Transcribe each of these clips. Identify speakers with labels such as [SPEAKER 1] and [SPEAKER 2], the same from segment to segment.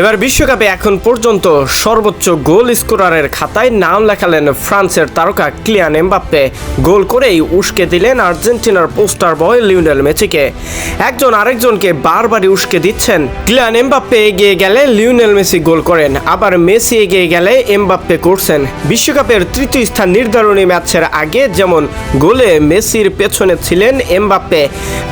[SPEAKER 1] এবার বিশ্বকাপে এখন পর্যন্ত সর্বোচ্চ গোল স্কোরারের খাতায় নাম লেখালেন ফ্রান্সের তারকা কিলিয়ান এমবাপ্পে। গোল করেই উস্কে দিলেন আর্জেন্টিনার পোস্টার বয় লিওনেল মেসিকে। একজন আরেকজনকে বারবারই উস্কে দিচ্ছেন। কিলিয়ান এমবাপ্পে এগিয়ে গেলে লিওনেল মেসি গোল করেন, আবার মেসি এগিয়ে গেলে এমবাপ্পে করছেন। বিশ্বকাপের তৃতীয় স্থান নির্ধারণী ম্যাচের আগে যেমন গোলে মেসির পেছনে ছিলেন এমবাপ্পে,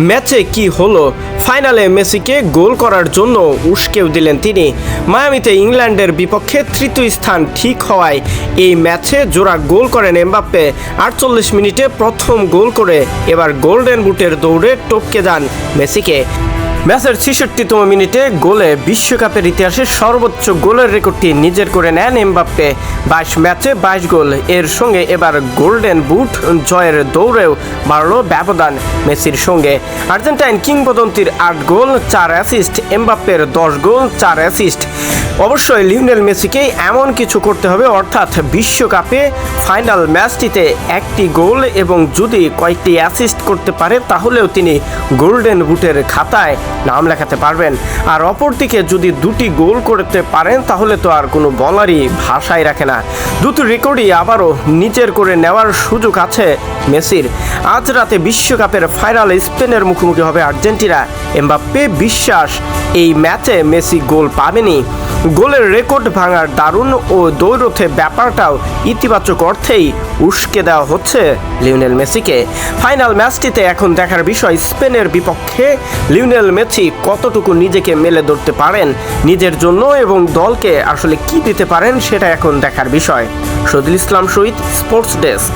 [SPEAKER 1] ম্যাচে কি হলো? ফাইনালে মেসিকে গোল করার জন্য উস্কেও দিলেন তিনি। মায়ামিতে ইংল্যান্ডের বিপক্ষে তৃতীয় স্থান ঠিক হওয়ায় এই ম্যাচে জোড়া গোল করেন এমবাপ্পে। 48 মিনিটে প্রথম গোল করে এবার গোল্ডেন বুটের দৌড়ে টপকে যান মেসিকে। ম্যাচের 66তম মিনিটে গোলে বিশ্বকাপের ইতিহাসে সর্বোচ্চ গোলের রেকর্ডটি নিজের করে নেন এমবাপ্পে। 22 ম্যাচে 22 গোল, এর সঙ্গে এবার গোল্ডেন বুট জয়ের দৌড়েও বাড়ল ব্যবধান মেসির সঙ্গে। আর্জেন্টাইন কিংবদন্তির 8 গোল 4 অ্যাসিস্ট, এমবাপ্পের 10 গোল 4 অ্যাসিস্ট। অবশ্যই লিওনেল মেসিকে এমন কিছু করতে হবে, অর্থাৎ বিশ্বকাপে ফাইনাল ম্যাচটিতে একটি গোল এবং যদি কয়েকটি অ্যাসিস্ট করতে পারে তাহলেও তিনি গোল্ডেন বুটের খাতায় নাম লেখাতে পারবেন। আর অপরদিকে যদি 2টি গোল করতে পারেন তাহলে তো আর কোনো বলারই ভাষাই রাখে না। দুটো রেকর্ডই আবারও নিজের করে নেওয়ার সুযোগ আছে মেসির। আজ রাতে বিশ্বকাপের ফাইনালে স্পেনের মুখোমুখি হবে আর্জেন্টিনা। এমবাপ্পে বিশ্বাস এই ম্যাচে মেসি গোল পাবেনি। গোলের রেকর্ড ভাঙার দারুণ ও দৌড়থে ব্যাপারটাও ইতিবাচক অর্থেই উস্কে দেওয়া হচ্ছে লিওনেল মেসিকে। ফাইনাল ম্যাচটিতে এখন দেখার বিষয় স্পেনের বিপক্ষে লিওনেল মেসি কতটুকু নিজেকে মেলে ধরতে পারেন, নিজের জন্য এবং দলকে আসলে কি দিতে পারেন সেটা এখন দেখার বিষয়। শহীদুল ইসলাম শহীদ, স্পোর্টস ডেস্ক।